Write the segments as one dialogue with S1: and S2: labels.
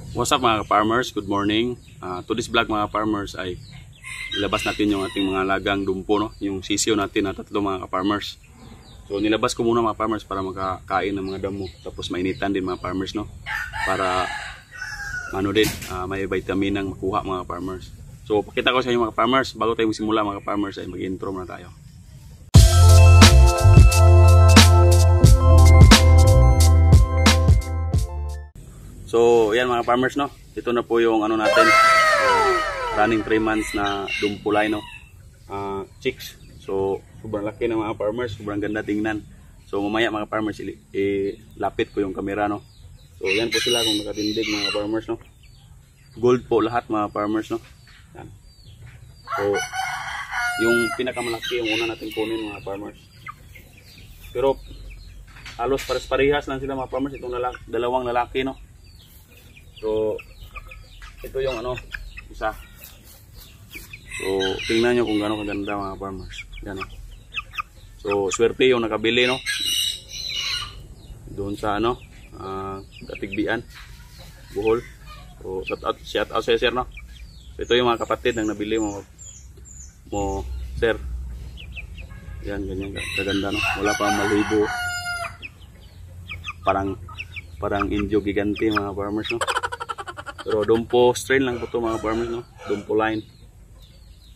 S1: What's up mga farmers? Good morning. Today's vlog mga farmers ay ilabas natin yung ating mga lagang dumpo, no? Yung sisiyo natin na tatlo mga farmers. So nilabas ko muna mga farmers para makakain ng mga damo. Tapos mainitan din mga farmers, no? Para may vitamin ang makuha mga farmers. So pakita ko sa inyo mga farmers. Bago tayo magsimula mga farmers ay mag-intro muna tayo. So, yan mga farmers, no. Ito na po yung natin. Running 3 months na dumpulay, no. Chicks. So, sobrang laki ng mga farmers, sobrang ganda tingnan. So, mamaya mga farmers, lapit ko yung camera, no. So, yan po sila kung nakatindig mga farmers, no. Gold po lahat mga farmers, no. Yan. So, yung pinakamalaki yung una natin kunin mga farmers. Pero halos pares-parehas lang sila mga farmers, itong dalawang lalaki, no. So, ito yung isa. So, tingnan nyo kung gaano kaganda mga farmers. Yan, so, swerte yung nakabili, no. Doon sa Katigbian, Bohol. So, shout out sa sir, no. So, ito yung mga kapatid na nabili mo sir. Yan, ganyan kaganda, no. Wala pa malibo. Parang indio gigante mga farmers, no. Pero dumpo strain lang po ito mga farmers, no. Dumpo line.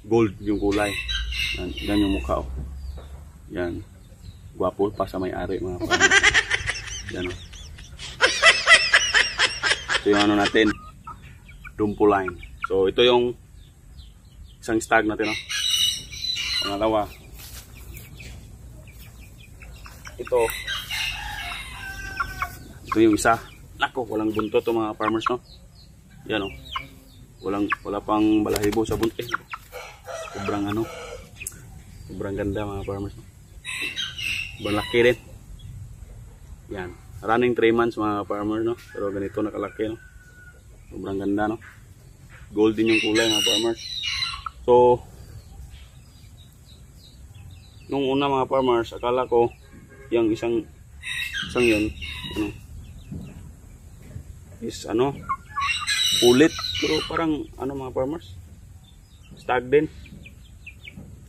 S1: Gold yung kulay. Yan yung mukha, oh. Yan. Gwapo pa sa may-ari mga farmers. Yan, oh. Ito yung natin. Dumpo line. So ito yung isang stag natin, no. Pangalawa. Ito yung isa. Nako, walang buntot to mga farmers, no. Yan, oh. Wala pang balahibo sa buntot. Sobrang ganda mga farmers, no. Sobrang laki din. Yan. Running 3 months mga farmers, no. Pero ganito nakalaki, no. Sobrang ganda, no. Gold din yung kulay mga farmers. So nung una mga farmers, akala ko yung isang yun is ulit, pero parang mga farmers, stag din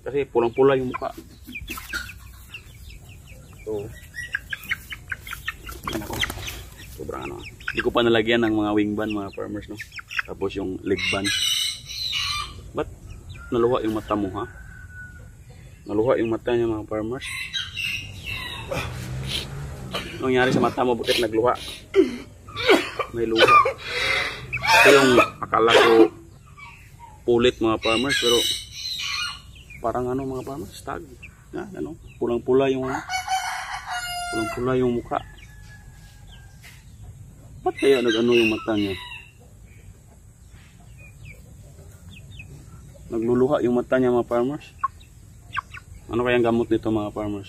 S1: kasi pulang-pula yung mukha. So sobrang hindi ko pa nalagyan ng mga wing band mga farmers, no. Tapos yung leg band. Ba't naluha yung mata mo, ha? Naluha yung mata niya mga farmers. Anong nangyari sa mata mo? Bakit nagluha? May luha. Ito yung akala ko pulit mga farmers, pero parang mga farmers, stag. Yan, pulang-pula yung pulang-pula yung mukha. Ba't kaya yung mata niya? Nagluluha yung mata niya mga farmers. Ano kayang gamot nito mga farmers?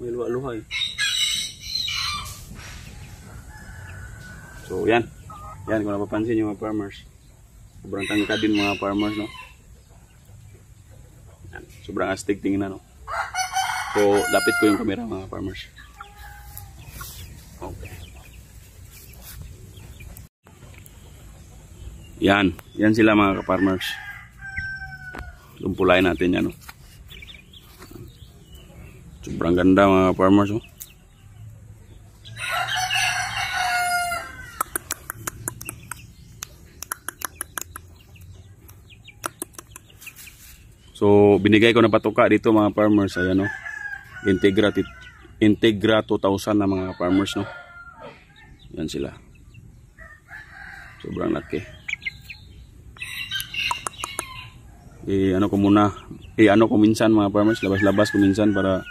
S1: May luha-luha, eh. So yan kung napapansin nyo mga farmers, sobrang tangka din mga farmers, no. Yan, sobrang astig tingnan, no. So lapit ko yung camera mga farmers. Okay. Yan sila mga farmers. Lumpulay natin yan, no. Sobrang ganda mga farmers, no. So binigay ko na patuka dito mga farmers, ayan, no. Integra 2000 na mga farmers, no. Yan sila. Sobrang laki. Ko minsan mga farmers, labas ko minsan para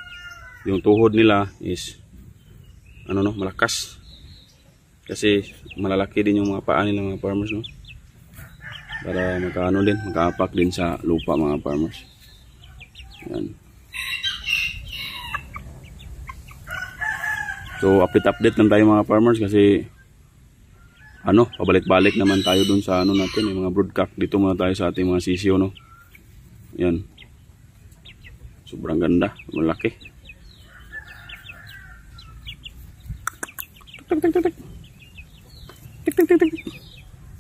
S1: yung tuhod nila is malakas. Kasi malalaki din yung mga paa nila mga farmers, no. Para makaapak din sa lupa mga farmers. Yan. So update lang tayo mga farmers kasi pabalik-balik naman tayo dun sa natin, yung mga broodcock. Dito muna tayo sa ating mga sisiyo, no. Yan. Sobrang ganda, malaki.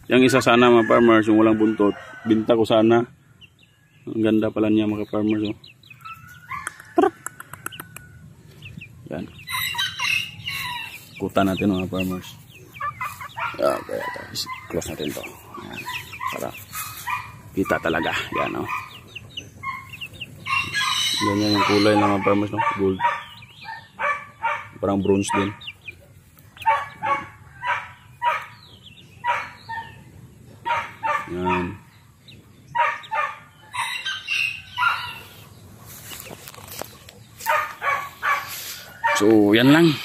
S1: Yung isa sana mga farmers, yung walang buntot, binta ko sana. Ang ganda pala niya mga farmers. Oh. Yan. Kuta natin mga farmers. Okay, close natin to. Yan. Para kita talaga. Yan, oh. Ganyan yung kulay ng mga farmers, no? Gold. Parang bronze din. Yan. So, yan lang.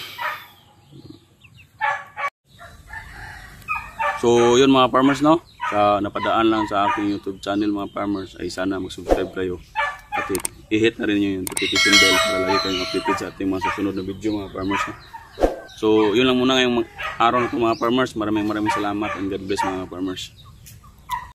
S1: So, yun mga farmers, no? Sa napadaan lang sa aking YouTube channel mga farmers, ay sana mag-subscribe kayo. At i-hit na rin yung notification bell para lagi kayong updated sa ating mga susunod na video mga farmers, no? So, yun lang muna ngayong araw na ito mga farmers. Maraming salamat and God bless mga farmers.